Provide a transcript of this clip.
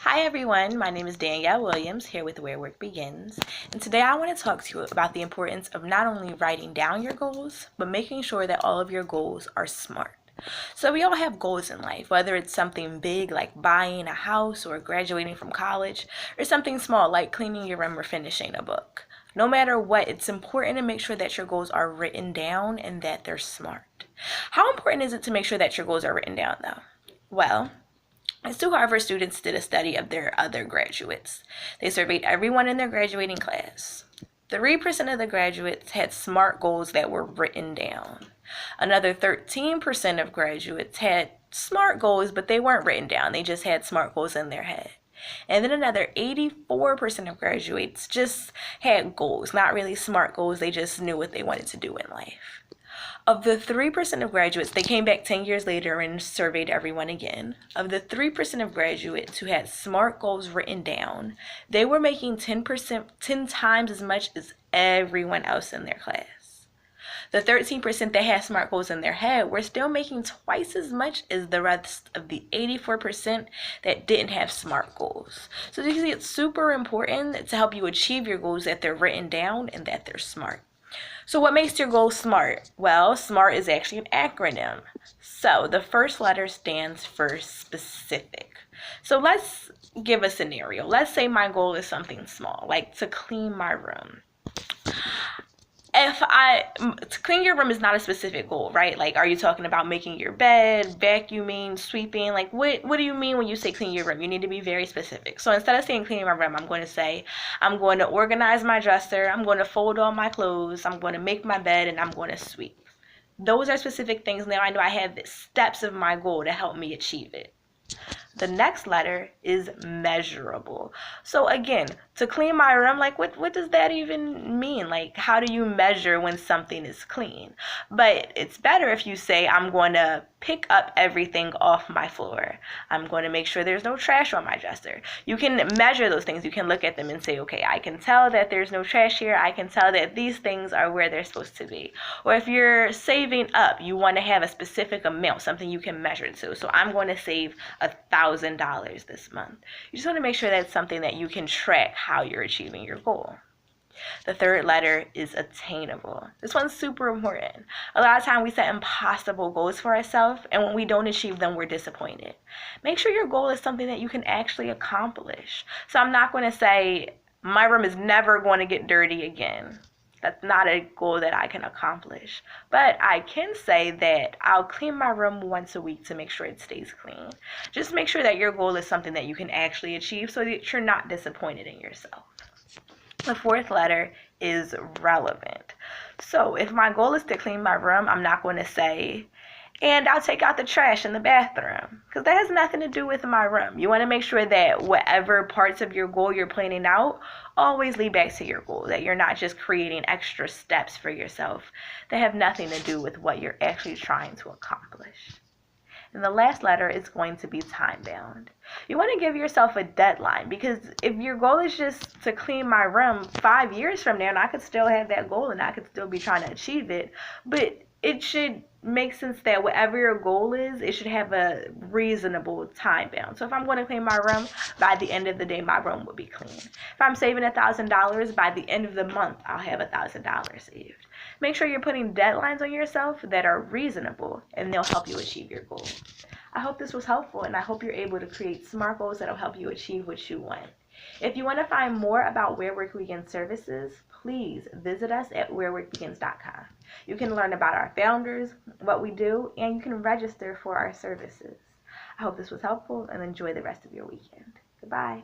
Hi everyone, my name is Danielle Williams here with Where Work Begins, and today I want to talk to you about the importance of not only writing down your goals, but making sure that all of your goals are SMART. So we all have goals in life, whether it's something big like buying a house or graduating from college, or something small like cleaning your room or finishing a book. No matter what, it's important to make sure that your goals are written down and that they're SMART. How important is it to make sure that your goals are written down though? Well, two Harvard students did a study of their other graduates. They surveyed everyone in their graduating class. 3% of the graduates had SMART goals that were written down. Another 13% of graduates had SMART goals, but they weren't written down. They just had SMART goals in their head. And then another 84% of graduates just had goals, not really SMART goals. They just knew what they wanted to do in life. Of the 3% of graduates, they came back 10 years later and surveyed everyone again. Of the 3% of graduates who had SMART goals written down, they were making 10 times as much as everyone else in their class. The 13% that had SMART goals in their head were still making twice as much as the rest of the 84% that didn't have SMART goals. So you see, it's super important to help you achieve your goals that they're written down and that they're SMART. So what makes your goal SMART? Well, SMART is actually an acronym. So the first letter stands for specific. So let's give a scenario. Let's say my goal is something small, like to clean my room. To clean your room is not a specific goal, right? Like, are you talking about making your bed, vacuuming, sweeping? Like, what do you mean when you say clean your room? You need to be very specific. So instead of saying cleaning my room, I'm going to say, I'm going to organize my dresser, I'm going to fold all my clothes, I'm going to make my bed, and I'm going to sweep. Those are specific things. Now I know I have the steps of my goal to help me achieve it. The next letter is measurable. So again, to clean my room, like what does that even mean? Like, how do you measure when something is clean? But it's better if you say, I'm going to pick up everything off my floor. I'm going to make sure there's no trash on my dresser. You can measure those things. You can look at them and say, okay, I can tell that there's no trash here. I can tell that these things are where they're supposed to be. Or if you're saving up, you want to have a specific amount, something you can measure to. So I'm going to save $1,000 this month. You just want to make sure that's something that you can track how you're achieving your goal. The third letter is attainable. This one's super important. A lot of time we set impossible goals for ourselves, and when we don't achieve them, we're disappointed. Make sure your goal is something that you can actually accomplish. So I'm not going to say, my room is never going to get dirty again. That's not a goal that I can accomplish. But I can say that I'll clean my room once a week to make sure it stays clean. Just make sure that your goal is something that you can actually achieve so that you're not disappointed in yourself. The fourth letter is relevant. So if my goal is to clean my room, I'm not going to say, and I'll take out the trash in the bathroom, because that has nothing to do with my room. You want to make sure that whatever parts of your goal you're planning out always lead back to your goal, that you're not just creating extra steps for yourself that have nothing to do with what you're actually trying to accomplish. And the last letter is going to be time bound. You want to give yourself a deadline, because if your goal is just to clean my room 5 years from now, and I could still have that goal and I could still be trying to achieve it, but it should make sense that whatever your goal is, it should have a reasonable time bound. So if I'm going to clean my room, by the end of the day, my room will be clean. If I'm saving $1,000, by the end of the month, I'll have $1,000 saved. Make sure you're putting deadlines on yourself that are reasonable, and they'll help you achieve your goal. I hope this was helpful, and I hope you're able to create SMART goals that'll help you achieve what you want. If you want to find more about Where Work Begins services, please visit us at whereworkbegins.com. You can learn about our founders, what we do, and you can register for our services. I hope this was helpful, and enjoy the rest of your weekend. Goodbye.